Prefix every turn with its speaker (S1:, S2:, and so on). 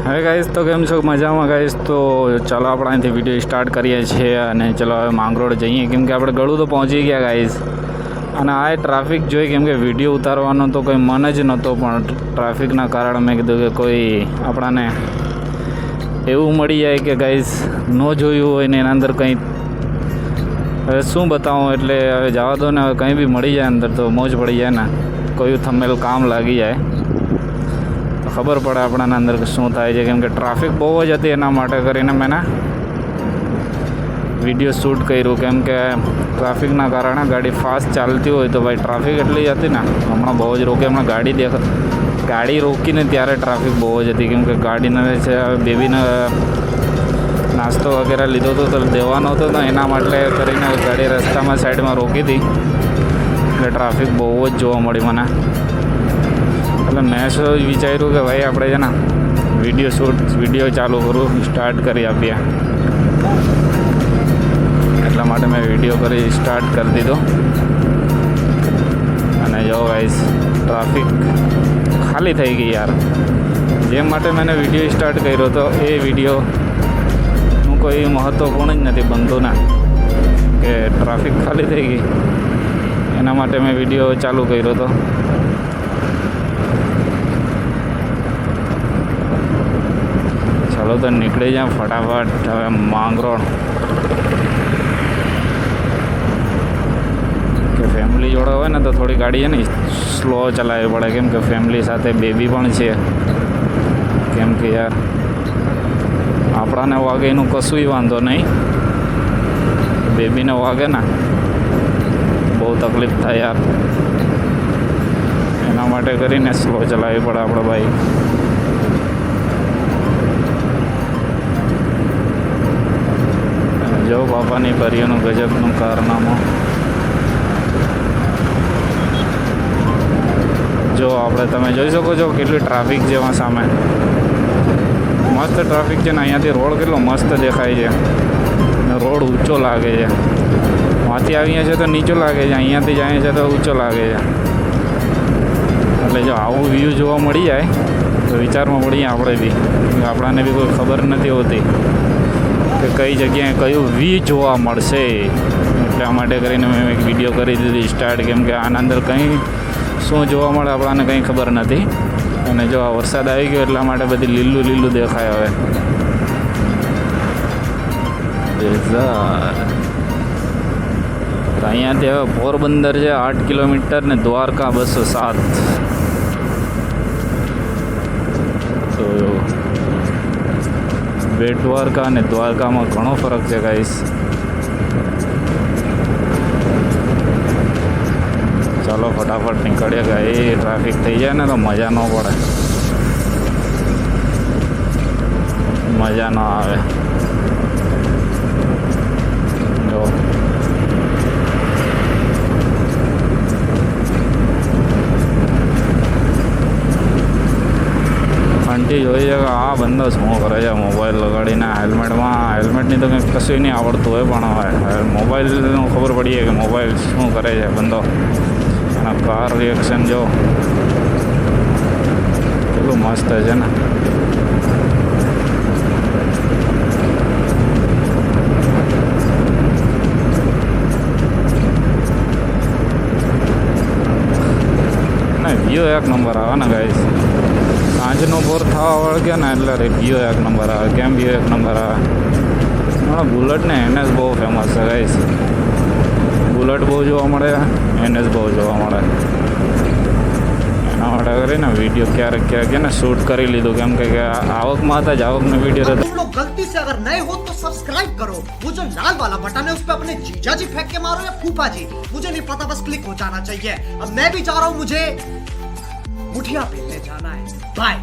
S1: હવે ગાઈસ તો કેમ છો? મજામાં ગાઈસ? તો ચાલો આપણે અહીંથી વિડીયો સ્ટાર્ટ કરીએ છીએ અને ચલો હવે માંગરોળ જઈએ, કેમ કે આપણે ગળું તો પહોંચી ગયા ગાઈસ. અને આ ટ્રાફિક જોઈ, કેમ કે વિડીયો ઉતારવાનો તો કોઈ મન જ નહોતો, પણ ટ્રાફિકના કારણે મેં કીધું કે કોઈ આપણાને એવું મળી જાય કે ગાઈસ ન જોયું હોય ને એના અંદર કંઈ હવે શું બતાવું. એટલે હવે જવા દો ને, હવે કંઈ બી મળી જાય અંદર તો મોજ પડી જાય ને, કોઈ થંબનેલ કામ લાગી જાય તો ખબર પડે આપણાને અંદર શું થાય છે. કેમ કે ટ્રાફિક બહુ જ હતી, એના માટે કરીને મેં વિડીયો શૂટ કર્યું. કેમ કે ટ્રાફિકના કારણે ગાડી ફાસ્ટ ચાલતી હોય તો ભાઈ ટ્રાફિક એટલી હતી ને, હમણાં બહુ જ રોકે. હમણાં ગાડી રોકીને ત્યારે ટ્રાફિક બહુ જ હતી, કેમ કે ગાડીને છે બેબીને નાસ્તો વગેરે લીધો હતો તો દેવાનો હતો, તો એના માટે કરીને ગાડી રસ્તામાં સાઈડમાં રોકી હતી, એટલે ટ્રાફિક બહુ જ જોવા મળી મને. એટલે મેં શું વિચાર્યું કે ભાઈ આપણે છે ને વિડીયો ચાલુ કરું, સ્ટાર્ટ કરી આપીએ. એટલા માટે મેં વિડીયો સ્ટાર્ટ કરી દીધો. અને જો ગાઈસ ટ્રાફિક ખાલી થઈ ગઈ યાર. જેમ માટે મેં વિડીયો સ્ટાર્ટ કર્યો હતો એ વિડીયોનું કોઈ મહત્ત્વપૂર્ણ જ નથી બનતું ને, કે ટ્રાફિક ખાલી થઈ ગઈ એના માટે મેં વિડીયો ચાલુ કર્યો હતો. ચાલો તો નીકળી જાય ફટાફટ હવે માંગરોળ. કે ફેમિલી જોડે હોય ને તો થોડી ગાડી છે ને સ્લો ચલાવવી પડે, કેમ કે ફેમિલી સાથે બેબી પણ છે. કેમ કે યાર આપણાને વાગે એનું કશુંય વાંધો નહીં, બેબીને વાગે ને બહુ તકલીફ થાય યાર. એના માટે કરીને સ્લો ચલાવવી પડે આપણે ભાઈ. જો બાપાની પરીઓનું ગજબનું કારનામું. જો આપણે તમે જોઈ શકો છો કેટલી ટ્રાફિક છે સામે. મસ્ત ટ્રાફિક છે ને, અહીંયાથી રોડ કેટલો મસ્ત દેખાય છે ને, રોડ ઊંચો લાગે છે. ત્યાંથી આવીએ છીએ તો નીચો લાગે છે, અહીંયાથી જાય છે તો ઊંચો લાગે છે. એટલે જો આવું વ્યૂ જોવા મળી જાય તો વિચારમાં પડીએ આપણે બી. આપણાને બી કોઈ ખબર નથી હોતી કે કઈ જગ્યાએ કયું વ્યૂ જોવા મળશે. એટલા માટે કરીને મેં એક વિડીયો કરી દીધી સ્ટાર્ટ. કેમ કે આના અંદર કંઈ શું જોવા મળે આપણાને કંઈ ખબર નથી. અને જો આ વરસાદ આવી ગયો એટલા માટે બધી લીલું દેખાય. હવે તો અહીંયાથી હવે પોરબંદર છે 8 કિલોમીટર ને દ્વારકા 207. તો બેટ દ્વારકા અને દ્વારકામાં ઘણો ફરક છે ગાઈસ. ચાલો ફટાફટ નીકળીએ ગયા. એ ટ્રાફિક થઈ જાય ને તો મજા ન પડે, મજા ન આવે. જો આંટી જોઈ છે કે આ બંદો શું કરે છે મોબાઈલ લગાડીને હેલ્મેટની તો કંઈક કશું નહીં આવડતું હોય, પણ હવે મોબાઈલનું ખબર પડીએ કે મોબાઈલ શું કરે છે બંદો. અને કાર રિએક્શન જો કેટલું મસ્ત છે ને. વ્યૂ એક નંબર આવે ને ગાઈસ. સાંજનો બોર થવા વળગ્યો ને એટલે વ્યૂ એક નંબર આવે. કેમ વ્યૂ એક નંબર આવે? બુલેટ ને NS બહુ ફેમસ છે ગાઈસ. બુલેટ બહુ જોવા મળે, NS બહુ જોવા મળે. એના માટે કરીને વિડીયો ક્યારેક ને શૂટ કરી લીધું. કેમ કે આવકમાં હતા જ, આવકનો વિડીયો
S2: तुम लोग गलती से अगर नए हो तो सब्सक्राइब करो. वो जो लाल वाला बटन है उस पे अपने जीजा जी फेंक के मारो या फूफा जी, मुझे नहीं पता, बस क्लिक हो जाना चाहिए. अब मैं भी जा रहा हूँ, मुझे मुठिया पहनने जाना है. बाय.